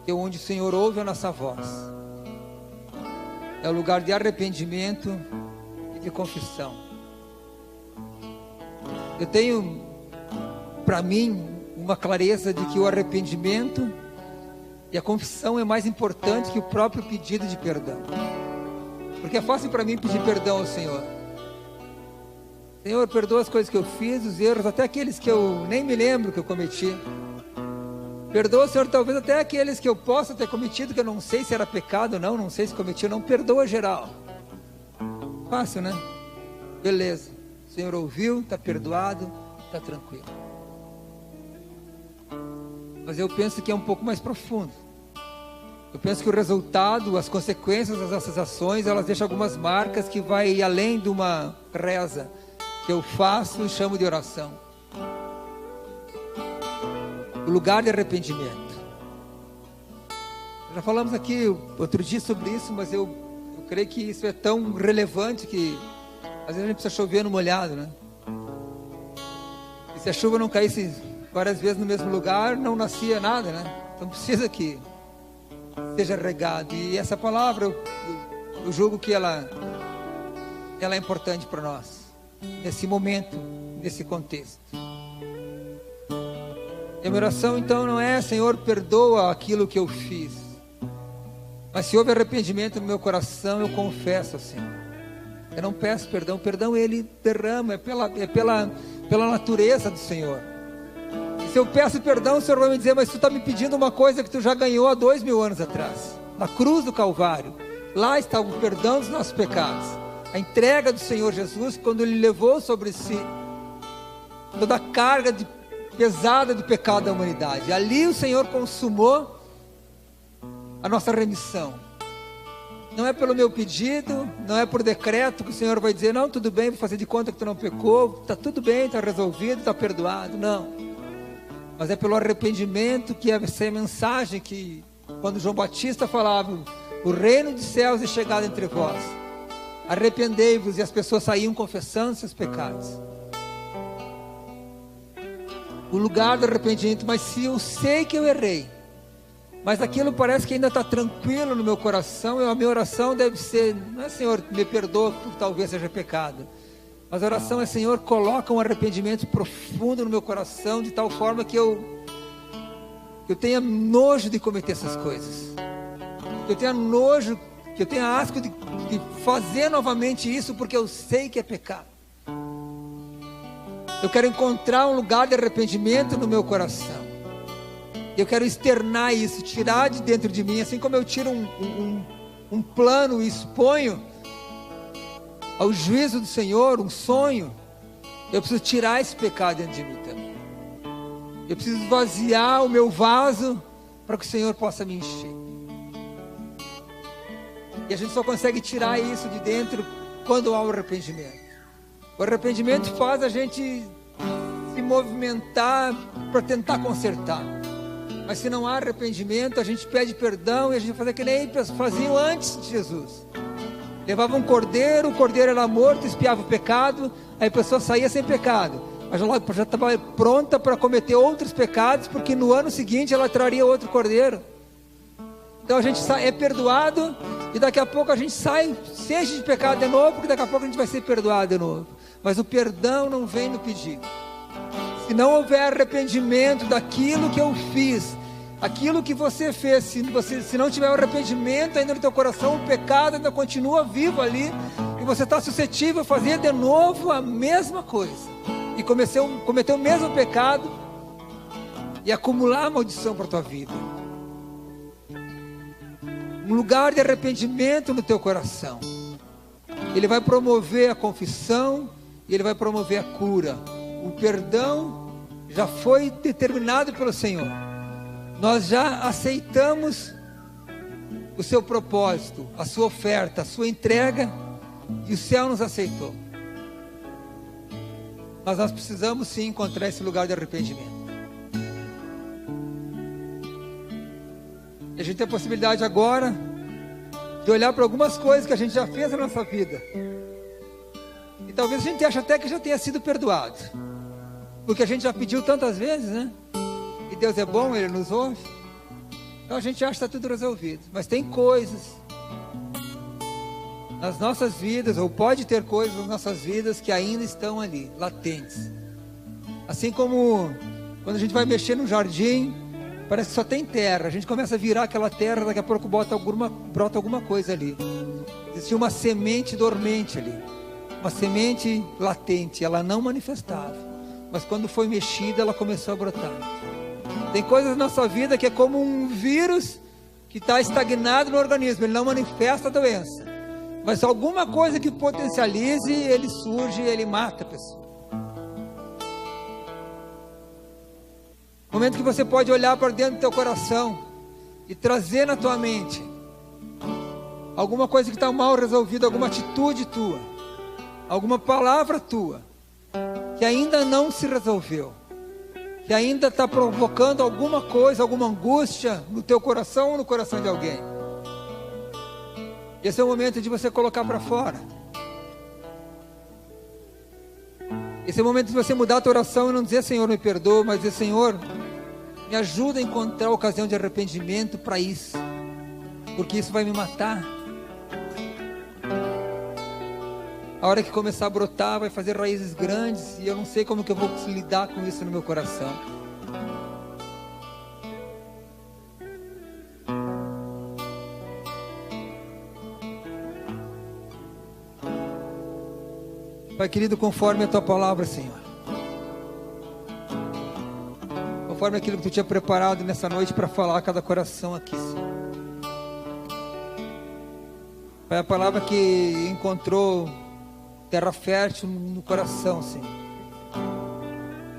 que é onde o Senhor ouve a nossa voz. É o lugar de arrependimento e de confissão. Eu tenho, para mim, uma clareza de que o arrependimento e a confissão é mais importante que o próprio pedido de perdão. Porque é fácil para mim pedir perdão ao Senhor. Senhor, perdoa as coisas que eu fiz, os erros, até aqueles que eu nem me lembro que eu cometi. Perdoa, Senhor, talvez até aqueles que eu possa ter cometido, que eu não sei se era pecado ou não sei se cometi ou não. Perdoa geral. Fácil, né? Beleza. O Senhor ouviu, está perdoado, está tranquilo. Mas eu penso que é um pouco mais profundo. Eu penso que o resultado, as consequências das nossas ações, elas deixam algumas marcas que vai além de uma reza que eu faço e chamo de oração. O lugar de arrependimento. Já falamos aqui outro dia sobre isso, mas eu creio que isso é tão relevante que às vezes a gente precisa chover no molhado, né? E se a chuva não caísse várias vezes no mesmo lugar, não nascia nada, né? Então precisa que seja regado. E essa palavra, eu julgo que ela é importante para nós, nesse momento, nesse contexto. E a minha oração então não é: Senhor, perdoa aquilo que eu fiz. Mas se houve arrependimento no meu coração, eu confesso ao Senhor. Eu não peço perdão. O perdão Ele derrama, é pela natureza do Senhor. E se eu peço perdão, o Senhor vai me dizer: mas tu está me pedindo uma coisa que tu já ganhou há 2000 anos atrás. Na cruz do Calvário. Lá está o perdão dos nossos pecados. A entrega do Senhor Jesus, quando Ele levou sobre si toda a carga pesada do pecado da humanidade. Ali o Senhor consumou a nossa remissão. Não é pelo meu pedido, não é por decreto que o Senhor vai dizer: não, tudo bem, vou fazer de conta que tu não pecou, está tudo bem, está resolvido, está perdoado. Não. Mas é pelo arrependimento, que essa é a mensagem que, quando João Batista falava: o reino dos céus é chegado entre vós, arrependei-vos, e as pessoas saíam confessando seus pecados. O lugar do arrependimento. Mas se eu sei que eu errei, mas aquilo parece que ainda está tranquilo no meu coração, a minha oração deve ser: não é Senhor, me perdoa porque talvez seja pecado, mas a oração é: Senhor, coloca um arrependimento profundo no meu coração, de tal forma que eu tenha nojo de cometer essas coisas, que eu tenha nojo, que eu tenha asco de fazer novamente isso, porque eu sei que é pecado. Eu quero encontrar um lugar de arrependimento no meu coração. Eu quero externar isso, tirar de dentro de mim, assim como eu tiro um plano e exponho ao juízo do Senhor, um sonho. Eu preciso tirar esse pecado dentro de mim também. Eu preciso esvaziar o meu vaso para que o Senhor possa me encher. E a gente só consegue tirar isso de dentro quando há o arrependimento. O arrependimento faz a gente se movimentar para tentar consertar. Mas se não há arrependimento, a gente pede perdão e a gente vai fazer que nem faziam antes de Jesus. Levava um cordeiro, o cordeiro era morto, espiava o pecado, aí a pessoa saía sem pecado, mas já estava pronta para cometer outros pecados, porque no ano seguinte ela traria outro cordeiro. Então a gente é perdoado, e daqui a pouco a gente sai, seja de pecado de novo, porque daqui a pouco a gente vai ser perdoado de novo. Mas o perdão não vem no pedido. Se não houver arrependimento daquilo que eu fiz, aquilo que você fez, se não tiver arrependimento ainda no teu coração, o pecado ainda continua vivo ali, e você está suscetível a fazer de novo a mesma coisa, e cometer o mesmo pecado, e acumular maldição para a tua vida. Um lugar de arrependimento no teu coração, Ele vai promover a confissão, e Ele vai promover a cura. O perdão já foi determinado pelo Senhor. Nós já aceitamos o seu propósito, a sua oferta, a sua entrega, E o céu nos aceitou. Mas nós precisamos sim encontrar esse lugar de arrependimento. E a gente tem a possibilidade agora de olhar para algumas coisas que a gente já fez na nossa vida. E talvez a gente ache até que já tenha sido perdoado. Porque a gente já pediu tantas vezes, né? E Deus é bom, Ele nos ouve. Então a gente acha que está tudo resolvido. Mas tem coisas nas nossas vidas, ou pode ter coisas nas nossas vidas que ainda estão ali, latentes. Assim como quando a gente vai mexer no jardim, parece que só tem terra. A gente começa a virar aquela terra, daqui a pouco brota alguma coisa ali. Existia uma semente dormente ali, uma semente latente, ela não manifestava, mas quando foi mexida, ela começou a brotar. Tem coisas na nossa vida que é como um vírus que está estagnado no organismo, ele não manifesta a doença, mas alguma coisa que potencialize, ele surge e ele mata a pessoa. Momento que você pode olhar para dentro do teu coração e trazer na tua mente alguma coisa que está mal resolvida, alguma atitude tua, alguma palavra tua, que ainda não se resolveu, que ainda está provocando alguma coisa, alguma angústia no teu coração ou no coração de alguém. Esse é o momento de você colocar para fora. Esse é o momento de você mudar a tua oração e não dizer Senhor me perdoa, mas dizer Senhor me ajuda a encontrar a ocasião de arrependimento para isso, porque isso vai me matar. A hora que começar a brotar vai fazer raízes grandes e eu não sei como que eu vou lidar com isso no meu coração. Pai querido, conforme a tua palavra, Senhor, conforme aquilo que tu tinha preparado nessa noite para falar a cada coração aqui, Senhor. Pai, a palavra que encontrou terra fértil no coração, Senhor,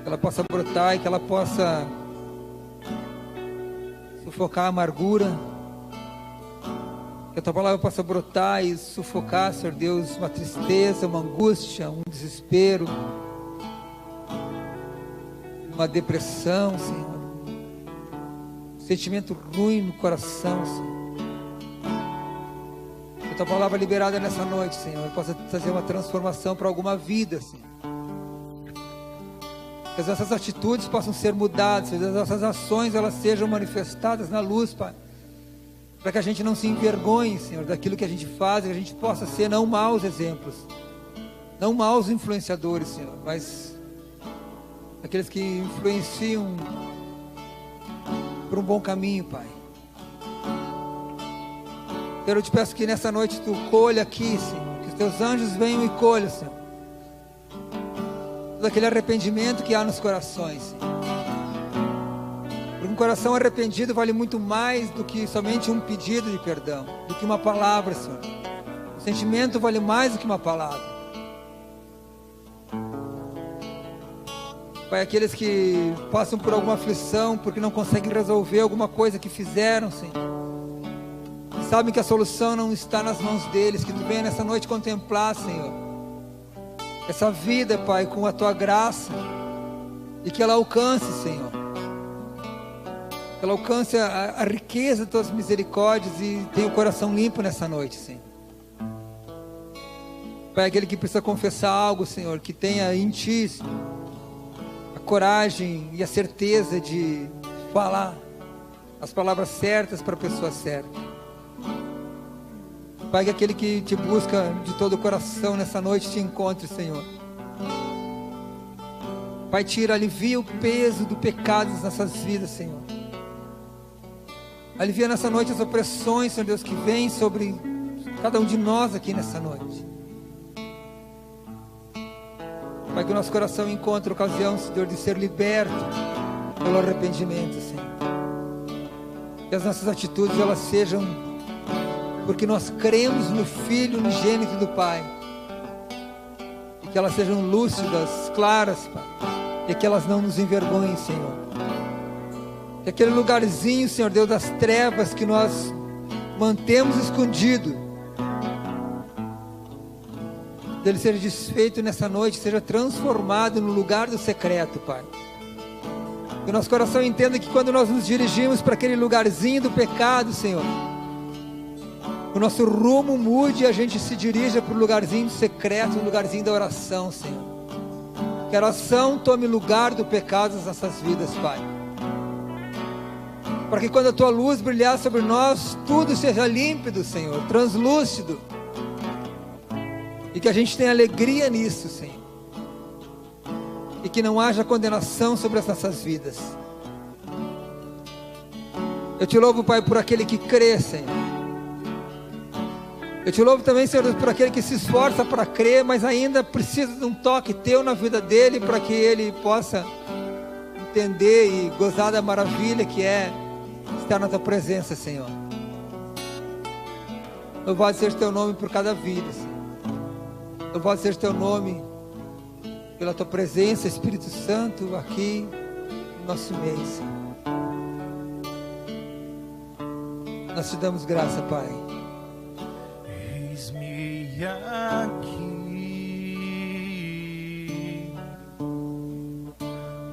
que ela possa brotar e que ela possa sufocar a amargura, que a tua palavra possa brotar e sufocar, Senhor Deus, uma tristeza, uma angústia, um desespero, uma depressão, Senhor, um sentimento ruim no coração, Senhor. Que a tua palavra liberada nessa noite, Senhor, possa trazer uma transformação para alguma vida, Senhor. Que as nossas atitudes possam ser mudadas, que as nossas ações elas sejam manifestadas na luz, Pai. Para que a gente não se envergonhe, Senhor, daquilo que a gente faz, que a gente possa ser não maus exemplos, não maus influenciadores, Senhor, mas aqueles que influenciam por um bom caminho, Pai. Senhor, eu te peço que nessa noite tu colha aqui, Senhor, que os teus anjos venham e colham, Senhor, todo aquele arrependimento que há nos corações, Senhor. Porque um coração arrependido vale muito mais do que somente um pedido de perdão, do que uma palavra, Senhor. O sentimento vale mais do que uma palavra. Pai, aqueles que passam por alguma aflição, porque não conseguem resolver alguma coisa que fizeram, Senhor, sabem que a solução não está nas mãos deles, que tu venha nessa noite contemplar, Senhor, essa vida, Pai, com a tua graça, e que ela alcance, Senhor, que ela alcance a riqueza das tuas misericórdias e tenha o coração limpo nessa noite, Senhor. Pai, aquele que precisa confessar algo, Senhor, que tenha em ti, Senhor, a coragem e a certeza de falar as palavras certas para a pessoa certa. Pai, que aquele que te busca de todo o coração nessa noite te encontre, Senhor. Pai, alivia o peso do pecado nas nossas vidas, Senhor. Alivia nessa noite as opressões, Senhor Deus, que vêm sobre cada um de nós aqui nessa noite. Pai, que o nosso coração encontre ocasião, Senhor, de ser liberto pelo arrependimento, Senhor. Que as nossas atitudes, elas sejam porque nós cremos no Filho unigênito do Pai. E que elas sejam lúcidas, claras, Pai. E que elas não nos envergonhem, Senhor. Que aquele lugarzinho, Senhor Deus, das trevas que nós mantemos escondido, dele seja desfeito nessa noite, seja transformado no lugar do secreto, Pai. Que o nosso coração entenda que quando nós nos dirigimos para aquele lugarzinho do pecado, Senhor, o nosso rumo mude e a gente se dirija para o lugarzinho secreto, o lugarzinho da oração, Senhor. Que a oração tome lugar do pecado nas nossas vidas, Pai. Para que quando a Tua luz brilhar sobre nós, tudo seja límpido, Senhor, translúcido. E que a gente tenha alegria nisso, Senhor. E que não haja condenação sobre as nossas vidas. Eu te louvo, Pai, por aquele que crê, Senhor. Eu te louvo também, Senhor, por aquele que se esforça para crer, mas ainda precisa de um toque Teu na vida dele, para que ele possa entender e gozar da maravilha que é estar na Tua presença, Senhor. Louvado seja o Teu nome por cada vida, Senhor. Louvado seja o Teu nome pela Tua presença, Espírito Santo, aqui no nosso meio, Senhor. Nós Te damos graça, Pai. Eis-me aqui,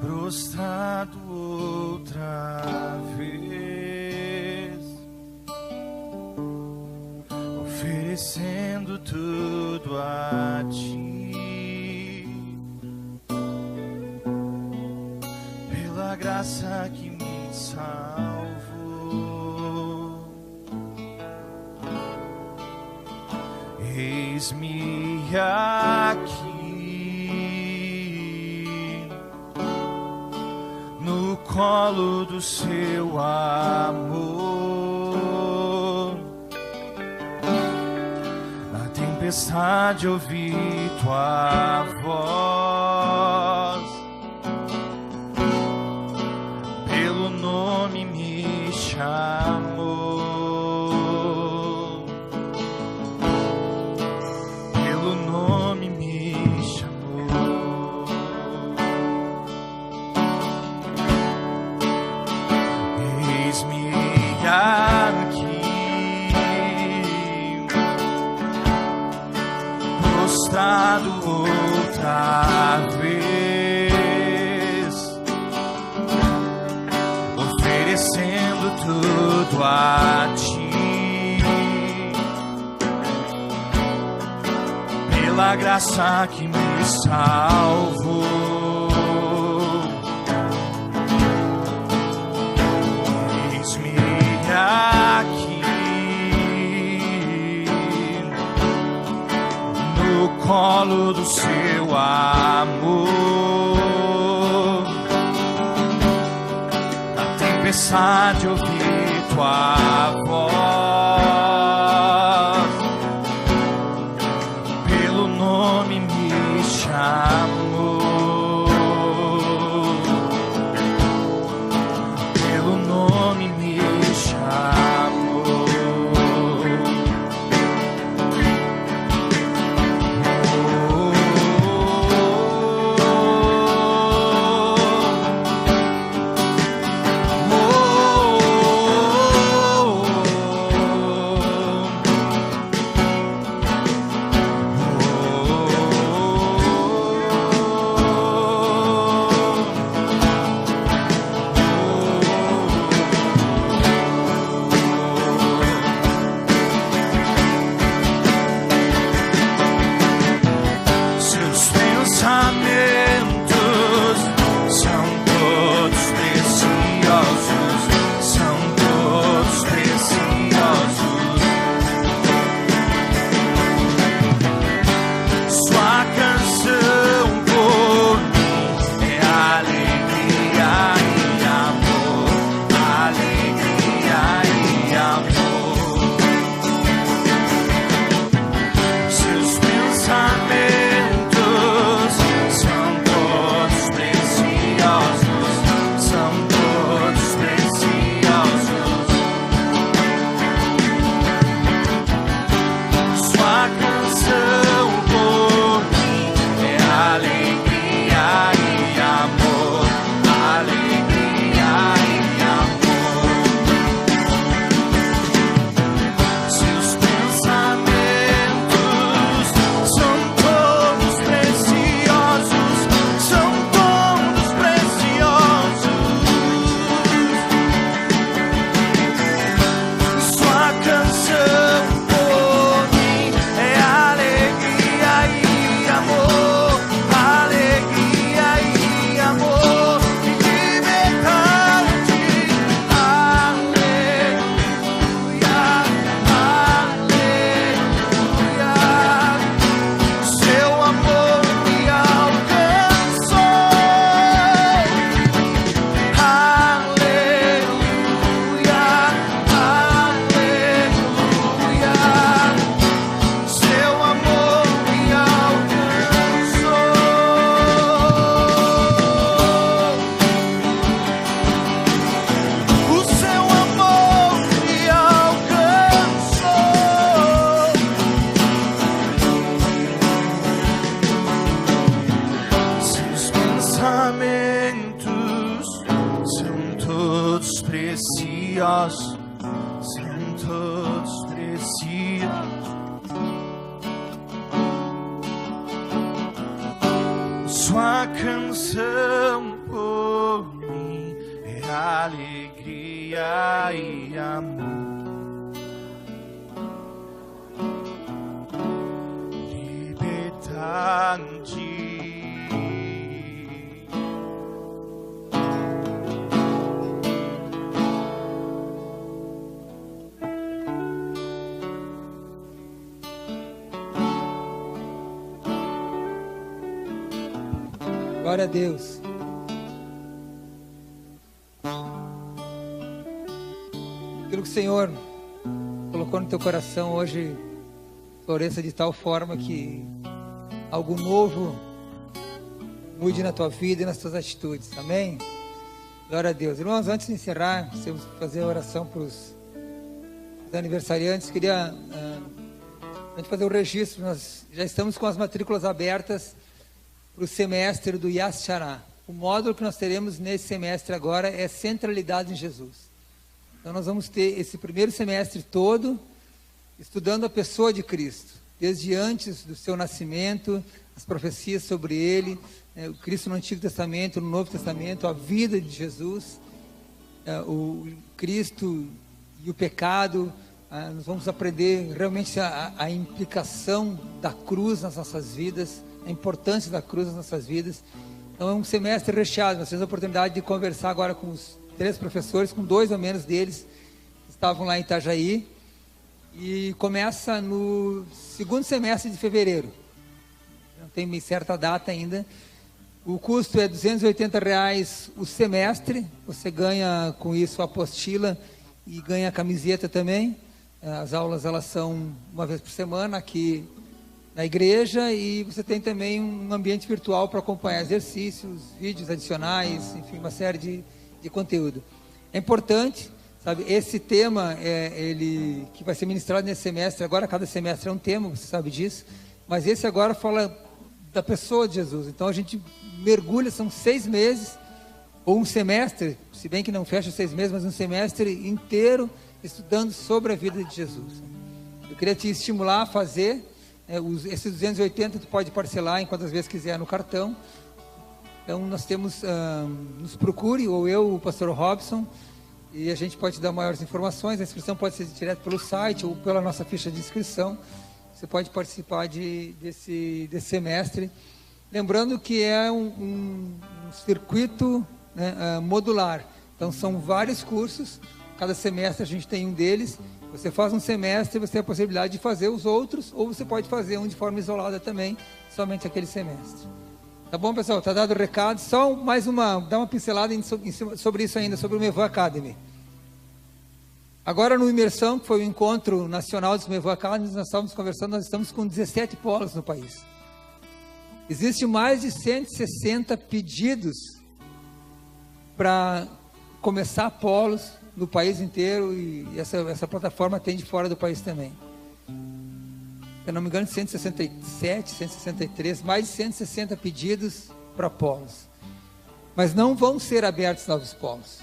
prostrado outra vez, oferecendo tudo a Ti, pela graça que me salvou. Eis-me aqui, no colo do Seu amor. Na tempestade ouvi Tua voz, pelo nome me chamou. Prostrado outra vez, oferecendo tudo a Ti, pela graça que me salvou. Eis-me aqui, no colo do Seu amor. Na tempestade ouvi Tua voz, pelo nome me chamou, pelo nome me chamou. preciosos são todos preciosos. Sua canção por mim é alegria e amor. Liberdade. Glória a Deus. Aquilo que o Senhor colocou no teu coração hoje floresça de tal forma que algo novo mude na tua vida e nas tuas atitudes. Amém? Glória a Deus. Irmãos, antes de encerrar, temos que fazer a oração para os aniversariantes. Queria a gente fazer o registro. Nós já estamos com as matrículas abertas para o semestre do Yas Chará. O módulo que nós teremos nesse semestre agora é Centralidade em Jesus. Então nós vamos ter esse primeiro semestre todo estudando a pessoa de Cristo, desde antes do seu nascimento, as profecias sobre ele, o Cristo no Antigo Testamento, no Novo Testamento, a vida de Jesus, o Cristo e o pecado. Nós vamos aprender realmente a implicação da cruz nas nossas vidas, a importância da cruz nas nossas vidas. Então é um semestre recheado. Nós tivemos a oportunidade de conversar agora com os 3 professores, com 2 ou menos deles que estavam lá em Itajaí, e começa no segundo semestre de fevereiro. Não tem certa data ainda. O custo é R$ 280 o semestre. Você ganha com isso a apostila e ganha a camiseta também. As aulas elas são uma vez por semana aqui na igreja, e você tem também um ambiente virtual para acompanhar exercícios, vídeos adicionais, enfim, uma série de conteúdo. É importante, sabe, esse tema, ele que vai ser ministrado nesse semestre, agora cada semestre é um tema, você sabe disso, mas esse agora fala da pessoa de Jesus. Então a gente mergulha, são 6 meses, ou um semestre, se bem que não fecha 6 meses, mas um semestre inteiro estudando sobre a vida de Jesus. Eu queria te estimular a fazer. Esses 280 tu pode parcelar em quantas vezes quiser no cartão. Então nós temos, nos procure, ou eu, o pastor Robson, e a gente pode te dar maiores informações. A inscrição pode ser direto pelo site ou pela nossa ficha de inscrição. Você pode participar desse semestre, lembrando que é um circuito, né, modular. Então são vários cursos, cada semestre a gente tem um deles. Você faz um semestre, você tem a possibilidade de fazer os outros, ou você pode fazer um de forma isolada também, somente aquele semestre. Tá bom, pessoal? Tá dado o recado. Só mais dá uma pincelada sobre isso ainda, sobre o Mevan Academy. Agora no Imersão, que foi o encontro nacional dos Mevan Academy, nós estávamos conversando, nós estamos com 17 polos no país. Existem mais de 160 pedidos para começar polos no país inteiro, e essa plataforma tem de fora do país também. Se eu não me engano, 167, 163, mais de 160 pedidos para polos. Mas não vão ser abertos novos polos,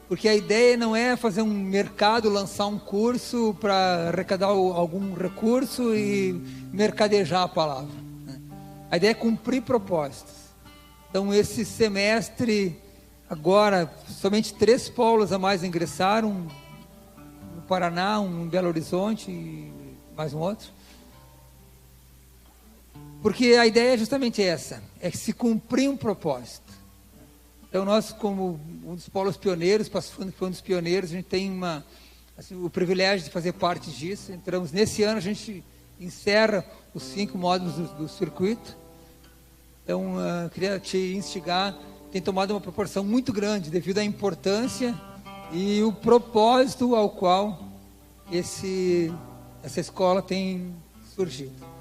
porque a ideia não é fazer um mercado, lançar um curso para arrecadar algum recurso e mercadejar a palavra, né? A ideia é cumprir propósitos. Então esse semestre, agora, somente 3 polos a mais ingressaram, no Paraná, um em Belo Horizonte e mais um outro. Porque a ideia é justamente essa, é se cumprir um propósito. Então nós, como um dos polos pioneiros, Passo Fundo foi um dos pioneiros, a gente tem o privilégio de fazer parte disso. Entramos nesse ano, a gente encerra os 5 módulos do circuito. Então, queria te instigar. Tem tomado uma proporção muito grande devido à importância e o propósito ao qual essa escola tem surgido.